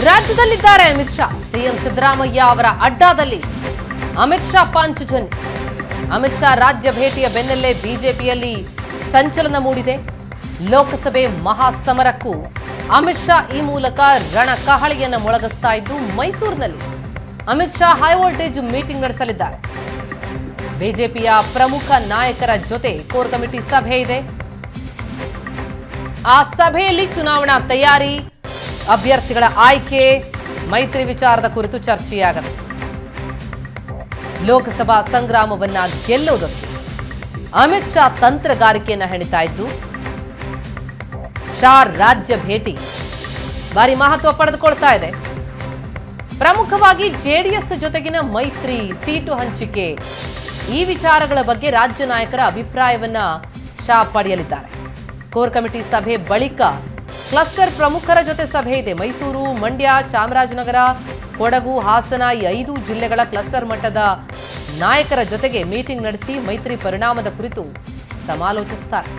ರಾಜ್ಯದಲ್ಲಿದ್ದಾರೆ Amit Shah. CM Siddaramaiah ಅವರ ಅಡ್ಡಾದಲ್ಲಿ ಅಮಿತ್ ಶಾ ಪಾಂಚಜನ್ಯ. ಅಮಿತ್ ಶಾ ರಾಜ್ಯ ಭೇಟಿಯ ಬೆನ್ನಲ್ಲೇ ಬಿಜೆಪಿಯಲ್ಲಿ ಸಂಚಲನ ಮೂಡಿದೆ. ಲೋಕಸಭೆ ಮಹಾಸಮರಕ್ಕೂ ಅಮಿತ್ ಶಾ ಈ ಮೂಲಕ ರಣಕಹಳಿಯನ್ನು ಮೊಳಗಿಸ್ತಾ ಇದ್ದು ಮೈಸೂರಿನಲ್ಲಿ Amit Shah high voltage meeting ನಡೆಸಲಿದ್ದಾರೆ. ಬಿಜೆಪಿಯ ಪ್ರಮುಖ ನಾಯಕರ ಜೊತೆ ಕೋರ್ ಕಮಿಟಿ ಸಭೆ ಇದೆ. ಆ ಸಭೆಯಲ್ಲಿ ಚುನಾವಣಾ ತಯಾರಿ, ಅಭ್ಯರ್ಥಿಗಳ ಆಯ್ಕೆ, ಮೈತ್ರಿ ವಿಚಾರದ ಕುರಿತು ಚರ್ಚೆಯಾಗಲಿದೆ. ಲೋಕಸಭಾ ಸಂಗ್ರಾಮವನ್ನ ಗೆಲ್ಲುವುದಕ್ಕೆ ಅಮಿತ್ ಶಾ ತಂತ್ರಗಾರಿಕೆಯನ್ನ ಹೆಣಿತಾ ಇದ್ದು ಶಾ ರಾಜ್ಯ ಭೇಟಿ ಭಾರಿ ಮಹತ್ವ ಪಡೆದುಕೊಳ್ತಾ ಇದೆ. ಪ್ರಮುಖವಾಗಿ ಜೆಡಿಎಸ್ ಜೊತೆಗಿನ ಮೈತ್ರಿ, ಸೀಟು ಹಂಚಿಕೆ, ಈ ವಿಚಾರಗಳ ಬಗ್ಗೆ ರಾಜ್ಯ ನಾಯಕರ ಅಭಿಪ್ರಾಯವನ್ನ ಶಾ ಪಡೆಯಲಿದ್ದಾರೆ. ಕೋರ್ ಕಮಿಟಿ ಸಭೆ ಬಳಿಕ ಕ್ಲಸ್ಟರ್ ಪ್ರಮುಖರ ಜೊತೆ ಸಭೆ ಇದೆ. ಮೈಸೂರು, ಮಂಡ್ಯ, ಚಾಮರಾಜನಗರ, ಕೊಡಗು, ಹಾಸನ ಈ 5 ಜಿಲ್ಲೆಗಳ ಕ್ಲಸ್ಟರ್ ಮಟ್ಟದ ನಾಯಕರ ಜೊತೆಗೆ ಮೀಟಿಂಗ್ ನಡೆಸಿ ಮೈತ್ರಿ ಪರಿಣಾಮದ ಕುರಿತು ಸಮಾಲೋಚಿಸುತ್ತಾರೆ.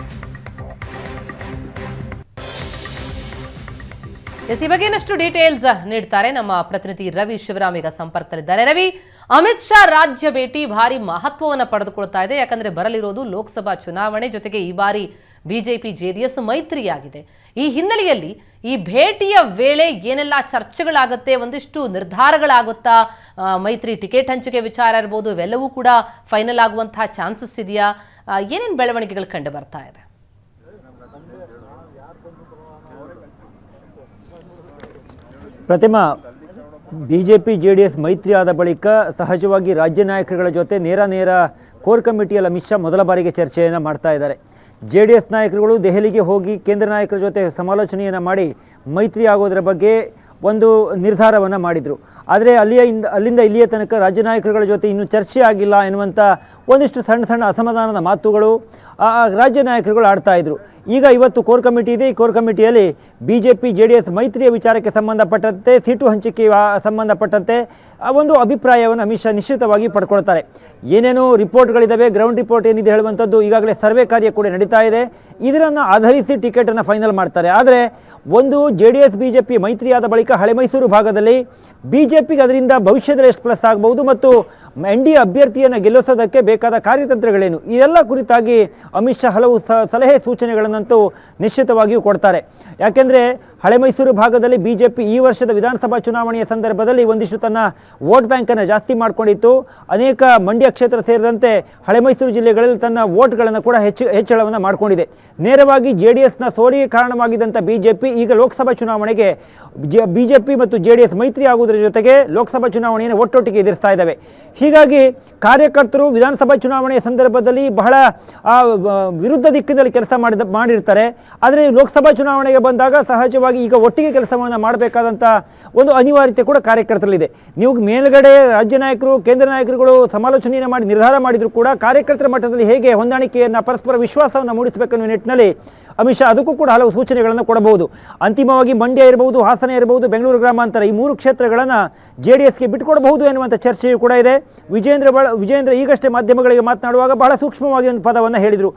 ಈ ಬಗ್ಗೆ ಇನ್ನಷ್ಟು ಡೀಟೇಲ್ಸ್ ನೀಡ್ತಾರೆ ನಮ್ಮ ಪ್ರತಿನಿಧಿ ರವಿ ಶಿವರಾಮ್ ಈಗ ಸಂಪರ್ಕದಲ್ಲಿದ್ದಾರೆ. ರವಿ, ಅಮಿತ್ ಶಾ ರಾಜ್ಯ ಭೇಟಿ ಭಾರಿ ಮಹತ್ವವನ್ನು ಪಡೆದುಕೊಳ್ತಾ ಇದೆ. ಯಾಕಂದ್ರೆ ಬರಲಿರೋದು ಲೋಕಸಭಾ ಚುನಾವಣೆ, ಜೊತೆಗೆ ಈ ಬಾರಿ ಬಿಜೆಪಿ ಜೆಡಿಎಸ್ ಮೈತ್ರಿಯಾಗಿದೆ. ಈ ಹಿನ್ನೆಲೆಯಲ್ಲಿ ಈ ಭೇಟಿಯ ವೇಳೆ ಏನೆಲ್ಲ ಚರ್ಚೆಗಳಾಗುತ್ತೆ, ಒಂದಿಷ್ಟು ನಿರ್ಧಾರಗಳಾಗುತ್ತಾ, ಮೈತ್ರಿ ಟಿಕೆಟ್ ಹಂಚಿಕೆ ವಿಚಾರ ಇರ್ಬೋದು, ಇವೆಲ್ಲವೂ ಕೂಡ ಫೈನಲ್ ಆಗುವಂತಹ ಚಾನ್ಸಸ್ ಇದೆಯಾ? ಏನೇನು ಬೆಳವಣಿಗೆಗಳು ಕಂಡು ಬರ್ತಾ ಇದೆ? ಪ್ರತಿಮಾ, ಬಿಜೆಪಿ ಜೆಡಿಎಸ್ ಮೈತ್ರಿ ಆದ ಬಳಿಕ ಸಹಜವಾಗಿ ರಾಜ್ಯ ನಾಯಕರುಗಳ ಜೊತೆ ನೇರ ಕೋರ್ ಕಮಿಟಿಯಲ್ಲಿ ಅಮಿತ್ ಶಾ ಮೊದಲ ಬಾರಿಗೆ ಚರ್ಚೆಯನ್ನು ಮಾಡ್ತಾ ಇದ್ದಾರೆ. ಜೆಡಿಎಸ್ ನಾಯಕರುಗಳು ದೆಹಲಿಗೆ ಹೋಗಿ ಕೇಂದ್ರ ನಾಯಕರ ಜೊತೆ ಸಮಾಲೋಚನೆಯನ್ನು ಮಾಡಿ ಮೈತ್ರಿ ಆಗೋದರ ಬಗ್ಗೆ ಒಂದು ನಿರ್ಧಾರವನ್ನು ಮಾಡಿದರು. ಆದರೆ ಅಲ್ಲಿಂದ ಇಲ್ಲಿಯ ತನಕ ರಾಜ್ಯ ನಾಯಕರುಗಳ ಜೊತೆ ಇನ್ನೂ ಚರ್ಚೆ ಆಗಿಲ್ಲ ಎನ್ನುವಂಥ ಒಂದಿಷ್ಟು ಸಣ್ಣ ಅಸಮಾಧಾನದ ಮಾತುಗಳು ರಾಜ್ಯ ನಾಯಕರುಗಳು ಆಡ್ತಾ ಇದ್ರು. ಈಗ ಇವತ್ತು ಕೋರ್ ಕಮಿಟಿ ಇದೆ. ಈ ಕೋರ್ ಕಮಿಟಿಯಲ್ಲಿ ಬಿಜೆಪಿ ಜೆಡಿಎಸ್ ಮೈತ್ರಿಯ ವಿಚಾರಕ್ಕೆ ಸಂಬಂಧಪಟ್ಟಂತೆ, ಸೀಟು ಹಂಚಿಕೆ ಸಂಬಂಧಪಟ್ಟಂತೆ ಒಂದು ಅಭಿಪ್ರಾಯವನ್ನು ಅಮಿತ್ ಶಾ ನಿಶ್ಚಿತವಾಗಿ ಪಡ್ಕೊಳ್ತಾರೆ. ಏನೇನು ರಿಪೋರ್ಟ್ಗಳಿದ್ದಾವೆ, ಗ್ರೌಂಡ್ ರಿಪೋರ್ಟ್ ಏನಿದೆ ಹೇಳುವಂಥದ್ದು, ಈಗಾಗಲೇ ಸರ್ವೆ ಕಾರ್ಯ ಕೂಡ ನಡೀತಾ ಇದೆ. ಇದನ್ನು ಆಧರಿಸಿ ಟಿಕೆಟನ್ನು ಫೈನಲ್ ಮಾಡ್ತಾರೆ. ಆದರೆ ಒಂದು ಜೆಡಿಎಸ್ ಬಿಜೆಪಿ ಮೈತ್ರಿಯಾದ ಬಳಿಕ ಹಳೆ ಮೈಸೂರು ಭಾಗದಲ್ಲಿ ಬಿಜೆಪಿಗೆ ಅದರಿಂದ ಭವಿಷ್ಯದಲ್ಲಿ ಎಷ್ಟು ಪ್ಲಸ್ ಆಗಬಹುದು ಮತ್ತು NDA ಅಭ್ಯರ್ಥಿಯನ್ನು ಗೆಲ್ಲಿಸೋದಕ್ಕೆ ಬೇಕಾದ ಕಾರ್ಯತಂತ್ರಗಳೇನು, ಇದೆಲ್ಲ ಕುರಿತಾಗಿ ಅಮಿತ್ ಶಾ ಹಲವು ಸಲಹೆ ಸೂಚನೆಗಳನ್ನಂತೂ ನಿಶ್ಚಿತವಾಗಿಯೂ ಕೊಡ್ತಾರೆ. ಯಾಕೆಂದರೆ ಹಳೆ ಮೈಸೂರು ಭಾಗದಲ್ಲಿ ಬಿಜೆಪಿ ಈ ವರ್ಷದ ವಿಧಾನಸಭಾ ಚುನಾವಣೆಯ ಸಂದರ್ಭದಲ್ಲಿ ಒಂದಿಷ್ಟು ತನ್ನ ವೋಟ್ ಬ್ಯಾಂಕನ್ನು ಜಾಸ್ತಿ ಮಾಡಿಕೊಂಡಿತ್ತು. ಅನೇಕ ಮಂಡ್ಯ ಕ್ಷೇತ್ರ ಸೇರಿದಂತೆ ಹಳೆ ಮೈಸೂರು ಜಿಲ್ಲೆಗಳಲ್ಲಿ ತನ್ನ ವೋಟ್ಗಳನ್ನು ಕೂಡ ಹೆಚ್ಚಳವನ್ನು ಮಾಡಿಕೊಂಡಿದೆ. ನೇರವಾಗಿ ಜೆಡಿಎಸ್ನ ಸೋಲಿಗೆ ಕಾರಣವಾಗಿದ್ದಂಥ ಬಿಜೆಪಿ ಈಗ ಲೋಕಸಭಾ ಚುನಾವಣೆಗೆ ಬಿಜೆಪಿ ಮತ್ತು ಜೆಡಿಎಸ್ ಮೈತ್ರಿ ಆಗುವುದರ ಜೊತೆಗೆ ಲೋಕಸಭಾ ಚುನಾವಣೆಯನ್ನು ಒಟ್ಟೊಟ್ಟಿಗೆ ಎದುರಿಸ್ತಾ ಇದ್ದಾವೆ. ಹೀಗಾಗಿ ಕಾರ್ಯಕರ್ತರು ವಿಧಾನಸಭಾ ಚುನಾವಣೆಯ ಸಂದರ್ಭದಲ್ಲಿ ಬಹಳ ವಿರುದ್ಧ ದಿಕ್ಕಿನಲ್ಲಿ ಕೆಲಸ ಮಾಡಿರ್ತಾರೆ. ಆದರೆ ಲೋಕಸಭಾ ಚುನಾವಣೆಗೆ ಬಂದಾಗ ಸಹಜವಾಗಿ ಈಗ ಒಟ್ಟಿಗೆ ಕೆಲಸವನ್ನು ಮಾಡಬೇಕಾದಂಥ ಒಂದು ಅನಿವಾರ್ಯತೆ ಕೂಡ ಕಾರ್ಯಕರ್ತರಲ್ಲಿದೆ. ನೀವು ಮೇಲ್ಗಡೆ ರಾಜ್ಯ ನಾಯಕರು, ಕೇಂದ್ರ ನಾಯಕರುಗಳು ಸಮಾಲೋಚನೆಯನ್ನು ಮಾಡಿ ನಿರ್ಧಾರ ಮಾಡಿದರೂ ಕೂಡ ಕಾರ್ಯಕರ್ತರ ಮಟ್ಟದಲ್ಲಿ ಹೇಗೆ ಹೊಂದಾಣಿಕೆಯನ್ನು, ಪರಸ್ಪರ ವಿಶ್ವಾಸವನ್ನು ಮೂಡಿಸಬೇಕನ್ನುವ ನಿಟ್ಟಿನಲ್ಲಿ ಅಮಿತ್ ಶಾ ಅದಕ್ಕೂ ಕೂಡ ಹಲವು ಸೂಚನೆಗಳನ್ನು ಕೊಡಬಹುದು. ಅಂತಿಮವಾಗಿ ಮಂಡ್ಯ ಇರಬಹುದು, ಹಾಸನ ಇರಬಹುದು, ಬೆಂಗಳೂರು ಗ್ರಾಮಾಂತರ ಈ 3 ಕ್ಷೇತ್ರಗಳನ್ನು ಜೆಡಿಎಸ್ಗೆ ಬಿಟ್ಟುಕೊಡಬಹುದು ಎನ್ನುವಂಥ ಚರ್ಚೆಯೂ ಕೂಡ ಇದೆ. ವಿಜೇಂದ್ರ ಈಗಷ್ಟೇ ಮಾಧ್ಯಮಗಳಿಗೆ ಮಾತನಾಡುವಾಗ ಬಹಳ ಸೂಕ್ಷ್ಮವಾಗಿ ಒಂದು ಪದವನ್ನು ಹೇಳಿದರು.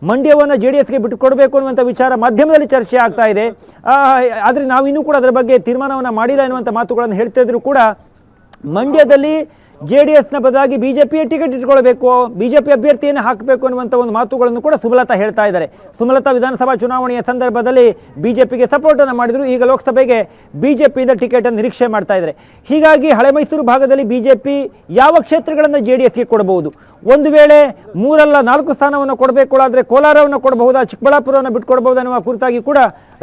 ಮಂಡ್ಯವನ್ನು ಜೆಡಿಎಸ್ಗೆ ಬಿಟ್ಟುಕೊಡಬೇಕು ಅನ್ನುವಂಥ ವಿಚಾರ ಮಾಧ್ಯಮದಲ್ಲಿ ಚರ್ಚೆ ಆಗ್ತಾ ಇದೆ. ಆದರೆ ನಾವು ಇನ್ನೂ ಕೂಡ ಅದರ ಬಗ್ಗೆ ತೀರ್ಮಾನವನ್ನು ಮಾಡಿಲ್ಲ ಎನ್ನುವಂಥ ಮಾತುಗಳನ್ನು ಹೇಳ್ತಾ ಇದ್ರು ಕೂಡ ಮಂಡ್ಯದಲ್ಲಿ ಜೆಡಿಎಸ್ನ ಬದಲಾಗಿ ಬಿಜೆಪಿಯ ಟಿಕೆಟ್ ಇಟ್ಕೊಳ್ಬೇಕು, ಬಿಜೆಪಿ ಅಭ್ಯರ್ಥಿಯನ್ನು ಹಾಕಬೇಕು ಅನ್ನುವಂಥ ಒಂದು ಮಾತುಗಳನ್ನು ಕೂಡ ಸುಮಲತಾ ಹೇಳ್ತಾ ಇದ್ದಾರೆ. ಸುಮಲತಾ ವಿಧಾನಸಭಾ ಚುನಾವಣೆಯ ಸಂದರ್ಭದಲ್ಲಿ ಬಿಜೆಪಿಗೆ ಸಪೋರ್ಟನ್ನು ಮಾಡಿದರು. ಈಗ ಲೋಕಸಭೆಗೆ ಬಿಜೆಪಿಯಿಂದ ಟಿಕೆಟನ್ನು ನಿರೀಕ್ಷೆ ಮಾಡ್ತಾ ಇದ್ದಾರೆ. ಹೀಗಾಗಿ ಹಳೆ ಮೈಸೂರು ಭಾಗದಲ್ಲಿ ಬಿಜೆಪಿ ಯಾವ ಕ್ಷೇತ್ರಗಳನ್ನು ಜೆಡಿಎಸ್ಗೆ ಕೊಡಬಹುದು, ಒಂದು ವೇಳೆ 3 ಅಲ್ಲ 4 ಸ್ಥಾನವನ್ನು ಕೊಡಬೇಕು ಆದರೆ ಕೋಲಾರವನ್ನು ಕೊಡಬಹುದಾ, ಚಿಕ್ಕಬಳ್ಳಾಪುರವನ್ನು ಬಿಟ್ಟುಕೊಡಬಹುದು ಅನ್ನುವ ಕುರಿತಾಗಿ ಕೂಡ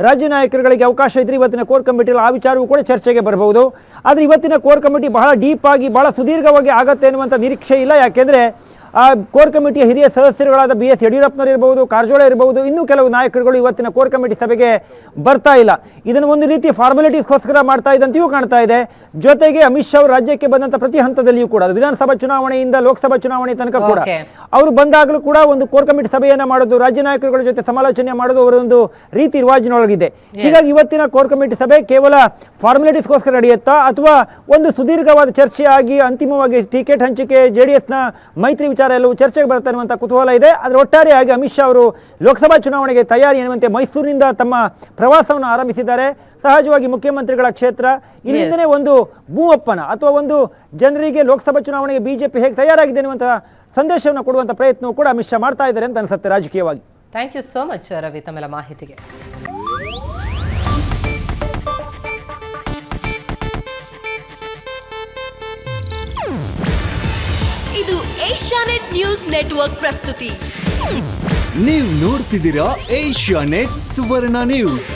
ರಾಜ್ಯ ನಾಯಕರುಗಳಿಗೆ ಅವಕಾಶ ಇದ್ದರೆ ಇವತ್ತಿನ ಕೋರ್ ಕಮಿಟಿಯಲ್ಲಿ ಆ ವಿಚಾರವೂ ಕೂಡ ಚರ್ಚೆಗೆ ಬರಬಹುದು. ಆದರೆ ಇವತ್ತಿನ ಕೋರ್ ಕಮಿಟಿ ಬಹಳ ಡೀಪ್ ಆಗಿ ಬಹಳ ಸುದೀರ್ಘವಾಗಿ ಆಗತ್ತೆ ಅನ್ನುವಂಥ ನಿರೀಕ್ಷೆ ಇಲ್ಲ. ಯಾಕೆಂದರೆ ಕೋರ್ ಕಮಿಟಿಯ ಹಿರಿಯ ಸದಸ್ಯರುಗಳಾದ BS ಯಡಿಯೂರಪ್ಪನವರು ಇರಬಹುದು, ಕಾರಜೋಳ ಇರಬಹುದು, ಇನ್ನೂ ಕೆಲವು ನಾಯಕರುಗಳು ಇವತ್ತಿನ ಕೋರ್ ಕಮಿಟಿ ಸಭೆಗೆ ಬರ್ತಾ ಇಲ್ಲ. ಇದನ್ನು ಒಂದು ರೀತಿ ಫಾರ್ಮಾಲಿಟೀಸ್ಗೋಸ್ಕರ ಮಾಡ್ತಾ ಇದ್ದಂತೆಯೂ ಕಾಣ್ತಾ ಇದೆ. ಜೊತೆಗೆ ಅಮಿತ್ ಶಾ ಅವರು ರಾಜ್ಯಕ್ಕೆ ಬಂದಂಥ ಪ್ರತಿ ಹಂತದಲ್ಲಿಯೂ ಕೂಡ ವಿಧಾನಸಭಾ ಚುನಾವಣೆಯಿಂದ ಲೋಕಸಭಾ ಚುನಾವಣೆ ತನಕ ಕೂಡ ಅವರು ಬಂದಾಗಲೂ ಕೂಡ ಒಂದು ಕೋರ್ ಕಮಿಟಿ ಸಭೆಯನ್ನು ಮಾಡೋದು, ರಾಜ್ಯ ನಾಯಕರುಗಳ ಜೊತೆ ಸಮಾಲೋಚನೆ ಮಾಡೋದು ಅವರ ಒಂದು ರೀತಿ ರಿವಾಜಿನೊಳಗಿದೆ. ಹೀಗಾಗಿ ಇವತ್ತಿನ ಕೋರ್ ಕಮಿಟಿ ಸಭೆ ಕೇವಲ ಫಾರ್ಮಾಲಿಟೀಸ್ಗೋಸ್ಕರ ನಡೆಯುತ್ತಾ ಅಥವಾ ಒಂದು ಸುದೀರ್ಘವಾದ ಚರ್ಚೆಯಾಗಿ ಅಂತಿಮವಾಗಿ ಟಿಕೆಟ್ ಹಂಚಿಕೆ, ಜೆಡಿಎಸ್ನ ಮೈತ್ರಿ ವಿಚಾರ ಎಲ್ಲವೂ ಚರ್ಚೆಗೆ ಬರುತ್ತೆ ಅನ್ನುವಂಥ ಕುತೂಹಲ ಇದೆ. ಆದರೆ ಒಟ್ಟಾರೆಯಾಗಿ ಅಮಿತ್ ಶಾ ಅವರು ಲೋಕಸಭಾ ಚುನಾವಣೆಗೆ ತಯಾರಿ ಎನ್ನುವಂತೆ ಮೈಸೂರಿನಿಂದ ತಮ್ಮ ಪ್ರವಾಸವನ್ನು ಆರಂಭಿಸಿದ್ದಾರೆ. ಸಹಜವಾಗಿ ಮುಖ್ಯಮಂತ್ರಿಗಳ ಕ್ಷೇತ್ರ, ಇಲ್ಲಿಂದನೇ ಒಂದು ಭೂಮಪ್ಪನ ಅಥವಾ ಒಂದು ಜನರಿಗೆ ಲೋಕಸಭಾ ಚುನಾವಣೆಗೆ ಬಿಜೆಪಿ ಹೇಗೆ ತಯಾರಾಗಿದೆ ಅನ್ನುವಂಥ ಸಂದೇಶವನ್ನು ಕೊಡುವಂಥ ಪ್ರಯತ್ನವೂ ಕೂಡ ಅಮಿತ್ ಶಾ ಮಾಡ್ತಾ ಇದ್ದಾರೆ ಅಂತ ಅನಿಸುತ್ತೆ ರಾಜಕೀಯವಾಗಿ. Thank you so much Ravi ತಮ್ಮೆಲ್ಲ ಮಾಹಿತಿಗೆ. ಇದು ಏಷ್ಯಾನೆಟ್ ನ್ಯೂಸ್ ನೆಟ್ವರ್ಕ್ ಪ್ರಸ್ತುತಿ. ನೀವು ನೋಡ್ತಿದ್ದೀರಾ ಏಷ್ಯಾನೆಟ್ ಸುವರ್ಣ ನ್ಯೂಸ್.